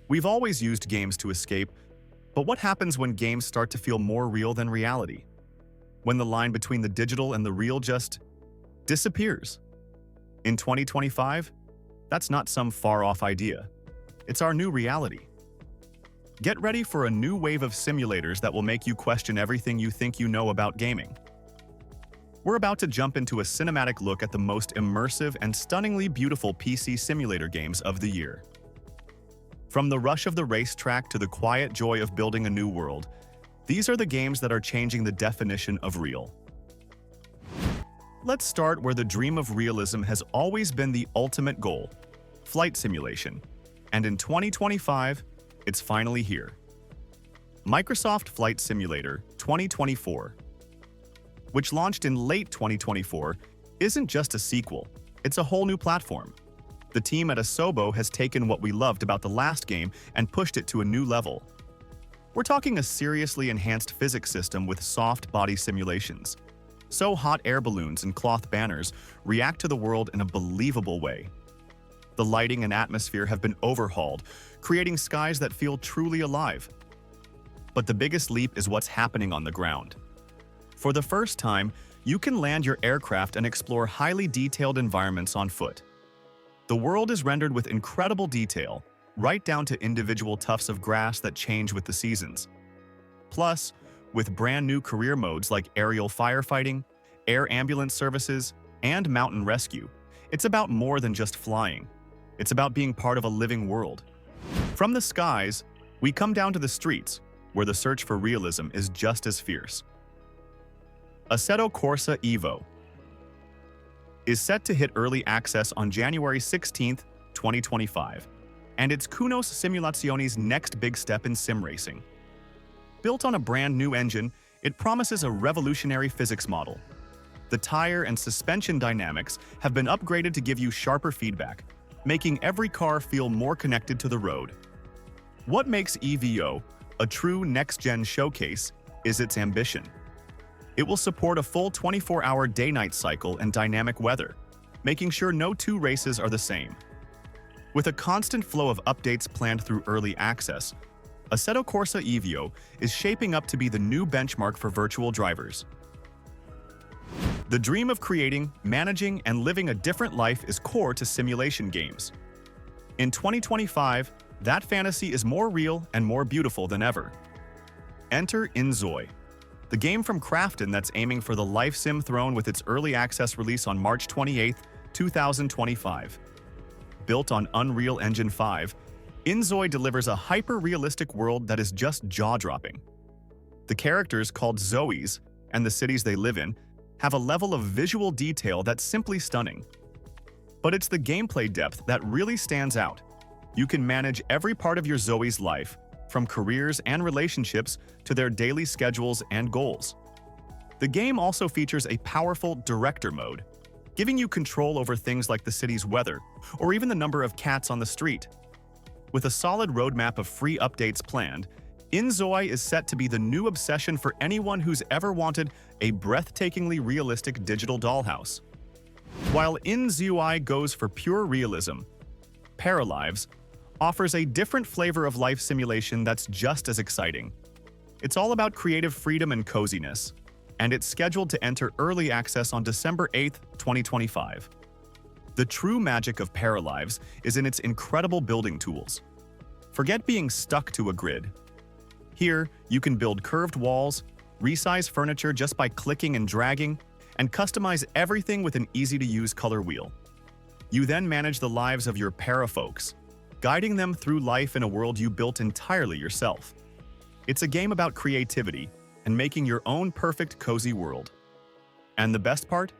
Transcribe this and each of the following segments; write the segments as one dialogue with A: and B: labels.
A: We've always used games to escape, but what happens when games start to feel more real than reality? When the line between the digital and the real just disappears? In 2025, that's not some far-off idea. It's our new reality. Get ready for a new wave of simulators that will make you question everything you think you know about gaming. We're about to jump into a cinematic look at the most immersive and stunningly beautiful PC simulator games of the year. From the rush of the racetrack to the quiet joy of building a new world, these are the games that are changing the definition of real. Let's start where the dream of realism has always been the ultimate goal: flight simulation. And in 2025, it's finally here. Microsoft Flight Simulator 2024, which launched in late 2024, isn't just a sequel, it's a whole new platform. The team at Assetto has taken what we loved about the last game and pushed it to a new level. We're talking a seriously enhanced physics system with soft body simulations. So hot air balloons and cloth banners react to the world in a believable way. The lighting and atmosphere have been overhauled, creating skies that feel truly alive. But the biggest leap is what's happening on the ground. For the first time, you can land your aircraft and explore highly detailed environments on foot. The world is rendered with incredible detail, right down to individual tufts of grass that change with the seasons. Plus, with brand new career modes like aerial firefighting, air ambulance services, and mountain rescue, it's about more than just flying. It's about being part of a living world. From the skies, we come down to the streets, where the search for realism is just as fierce. Assetto Corsa EVO is set to hit early access on January 16, 2025, and it's Kunos Simulazione's next big step in sim racing. Built on a brand new engine, it promises a revolutionary physics model. The tire and suspension dynamics have been upgraded to give you sharper feedback, making every car feel more connected to the road. What makes EVO a true next-gen showcase is its ambition. It will support a full 24-hour day-night cycle and dynamic weather, making sure no two races are the same. With a constant flow of updates planned through early access, Assetto Corsa EVO is shaping up to be the new benchmark for virtual drivers. The dream of creating, managing, and living a different life is core to simulation games. In 2025, that fantasy is more real and more beautiful than ever. Enter inZOI, the game from Krafton that's aiming for the life sim throne with its early access release on March 28, 2025. Built on Unreal Engine 5, inZOI delivers a hyper-realistic world that is just jaw-dropping. The characters, called Zoes, and the cities they live in, have a level of visual detail that's simply stunning. But it's the gameplay depth that really stands out. You can manage every part of your Zoe's life, from careers and relationships to their daily schedules and goals. The game also features a powerful director mode, giving you control over things like the city's weather or even the number of cats on the street. With a solid roadmap of free updates planned, inZOI is set to be the new obsession for anyone who's ever wanted a breathtakingly realistic digital dollhouse. While inZOI goes for pure realism, Paralives offers a different flavor of life simulation that's just as exciting. It's all about creative freedom and coziness, and it's scheduled to enter early access on December 8, 2025. The true magic of Paralives is in its incredible building tools. Forget being stuck to a grid. Here, you can build curved walls, resize furniture just by clicking and dragging, and customize everything with an easy-to-use color wheel. You then manage the lives of your parafolks, guiding them through life in a world you built entirely yourself. It's a game about creativity and making your own perfect cozy world. And the best part?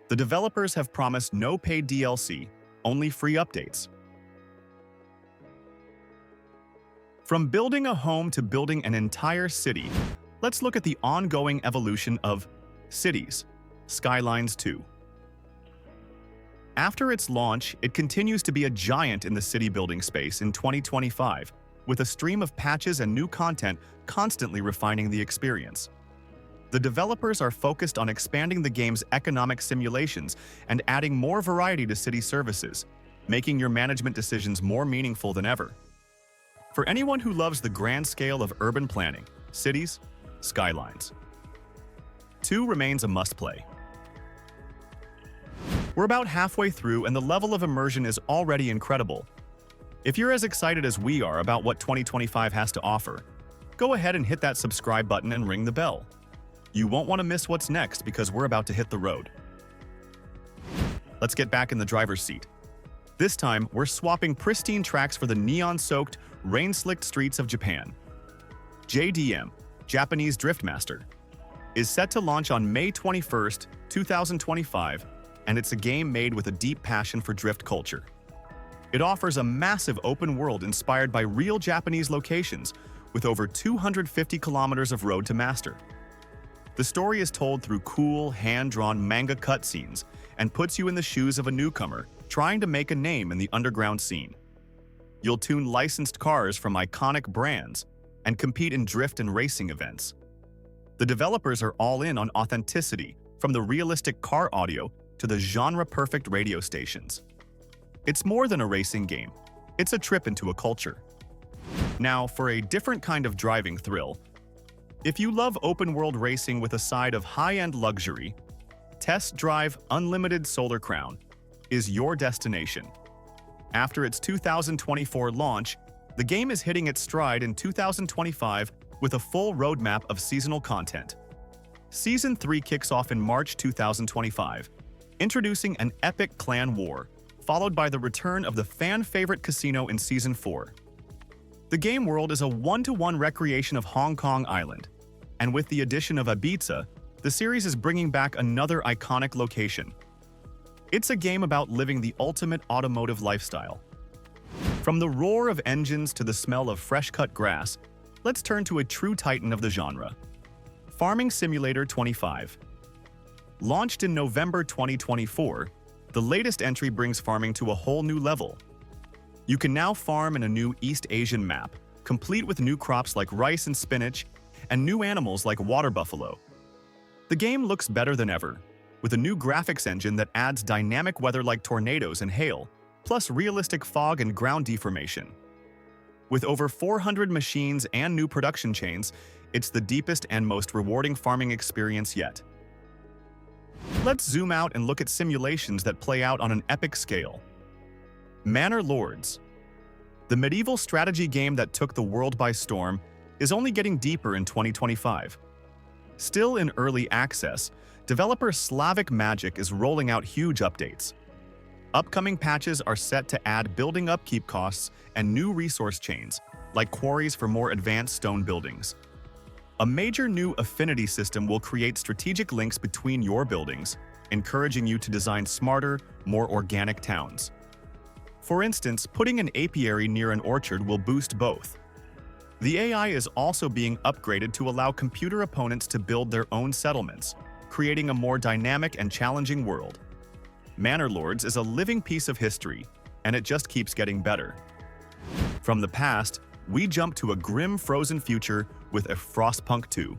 A: The developers have promised no paid DLC, only free updates. From building a home to building an entire city, let's look at the ongoing evolution of Cities, Skylines II. After its launch, it continues to be a giant in the city-building space in 2025, with a stream of patches and new content constantly refining the experience. The developers are focused on expanding the game's economic simulations and adding more variety to city services, making your management decisions more meaningful than ever. For anyone who loves the grand scale of urban planning, cities, skylines. 2 remains a must-play. We're about halfway through and the level of immersion is already incredible. If you're as excited as we are about what 2025 has to offer, go ahead and hit that subscribe button and ring the bell. You won't want to miss what's next because we're about to hit the road. Let's get back in the driver's seat. This time, we're swapping pristine tracks for the neon-soaked, rain-slicked streets of Japan. JDM, Japanese Drift Master, is set to launch on May 21st, 2025, and it's a game made with a deep passion for drift culture. It offers a massive open world inspired by real Japanese locations, with over 250 kilometers of road to master. The story is told through cool, hand-drawn manga cutscenes and puts you in the shoes of a newcomer trying to make a name in the underground scene. You'll tune licensed cars from iconic brands and compete in drift and racing events. The developers are all in on authenticity, from the realistic car audio to the genre-perfect radio stations. It's more than a racing game. It's a trip into a culture. Now, for a different kind of driving thrill, if you love open-world racing with a side of high-end luxury, Test Drive Unlimited Solar Crown is your destination. After its 2024 launch, the game is hitting its stride in 2025 with a full roadmap of seasonal content. Season 3 kicks off in March 2025, introducing an epic clan war, followed by the return of the fan-favorite casino in Season 4. The game world is a one-to-one recreation of Hong Kong Island, and with the addition of Ibiza, the series is bringing back another iconic location. It's a game about living the ultimate automotive lifestyle. From the roar of engines to the smell of fresh-cut grass, let's turn to a true titan of the genre. Farming Simulator 25. Launched in November 2024, the latest entry brings farming to a whole new level. You can now farm in a new East Asian map, complete with new crops like rice and spinach, and new animals like water buffalo. The game looks better than ever, with a new graphics engine that adds dynamic weather like tornadoes and hail, plus realistic fog and ground deformation. With over 400 machines and new production chains, it's the deepest and most rewarding farming experience yet. Let's zoom out and look at simulations that play out on an epic scale. Manor Lords. The medieval strategy game that took the world by storm is only getting deeper in 2025. Still in early access, developer Slavic Magic is rolling out huge updates. Upcoming patches are set to add building upkeep costs and new resource chains, like quarries for more advanced stone buildings. A major new affinity system will create strategic links between your buildings, encouraging you to design smarter, more organic towns. For instance, putting an apiary near an orchard will boost both. The AI is also being upgraded to allow computer opponents to build their own settlements, creating a more dynamic and challenging world. Manor Lords is a living piece of history, and it just keeps getting better. From the past, we jump to a grim frozen future with a Frostpunk 2.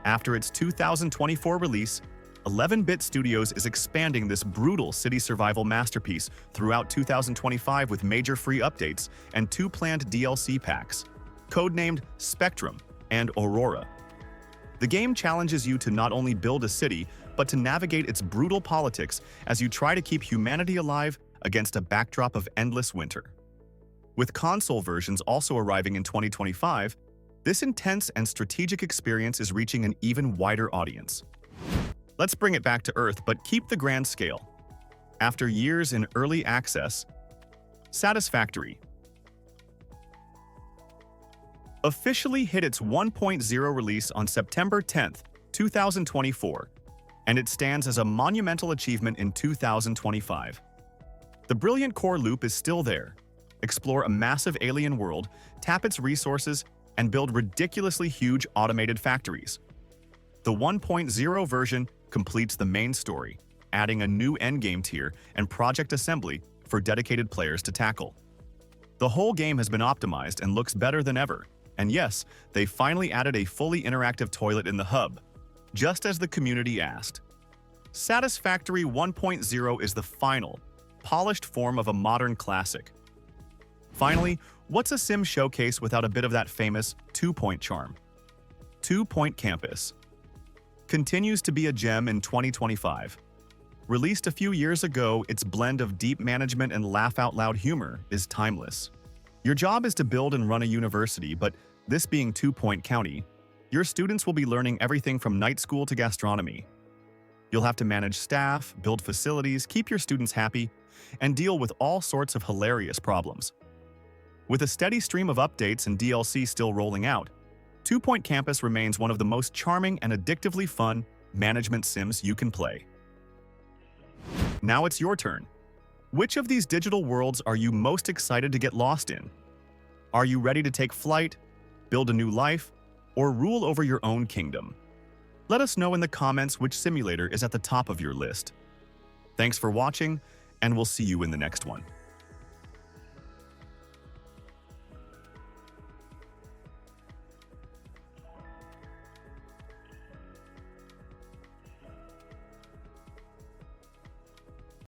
A: After its 2024 release, 11-Bit Studios is expanding this brutal city survival masterpiece throughout 2025 with major free updates and 2 planned DLC packs, codenamed Spectrum and Aurora. The game challenges you to not only build a city, but to navigate its brutal politics as you try to keep humanity alive against a backdrop of endless winter. With console versions also arriving in 2025, this intense and strategic experience is reaching an even wider audience. Let's bring it back to Earth, but keep the grand scale. After years in early access, Satisfactory officially hit its 1.0 release on September 10, 2024, and it stands as a monumental achievement in 2025. The brilliant core loop is still there. Explore a massive alien world, tap its resources, and build ridiculously huge automated factories. The 1.0 version completes the main story, adding a new endgame tier and project assembly for dedicated players to tackle. The whole game has been optimized and looks better than ever, and yes, they finally added a fully interactive toilet in the hub, just as the community asked. Satisfactory 1.0 is the final, polished form of a modern classic. Finally, What's a sim showcase without a bit of that famous two-point charm? 2-Point Campus continues to be a gem in 2025. Released a few years ago, its blend of deep management and laugh-out-loud humor is timeless. Your job is to build and run a university, but this being 2-Point County, your students will be learning everything from night school to gastronomy. You'll have to manage staff, build facilities, keep your students happy, and deal with all sorts of hilarious problems. With a steady stream of updates and DLC still rolling out, 2-Point Campus remains one of the most charming and addictively fun management sims you can play. Now it's your turn. Which of these digital worlds are you most excited to get lost in? Are you ready to take flight, build a new life, or rule over your own kingdom? Let us know in the comments which simulator is at the top of your list. Thanks for watching, and we'll see you in the next one.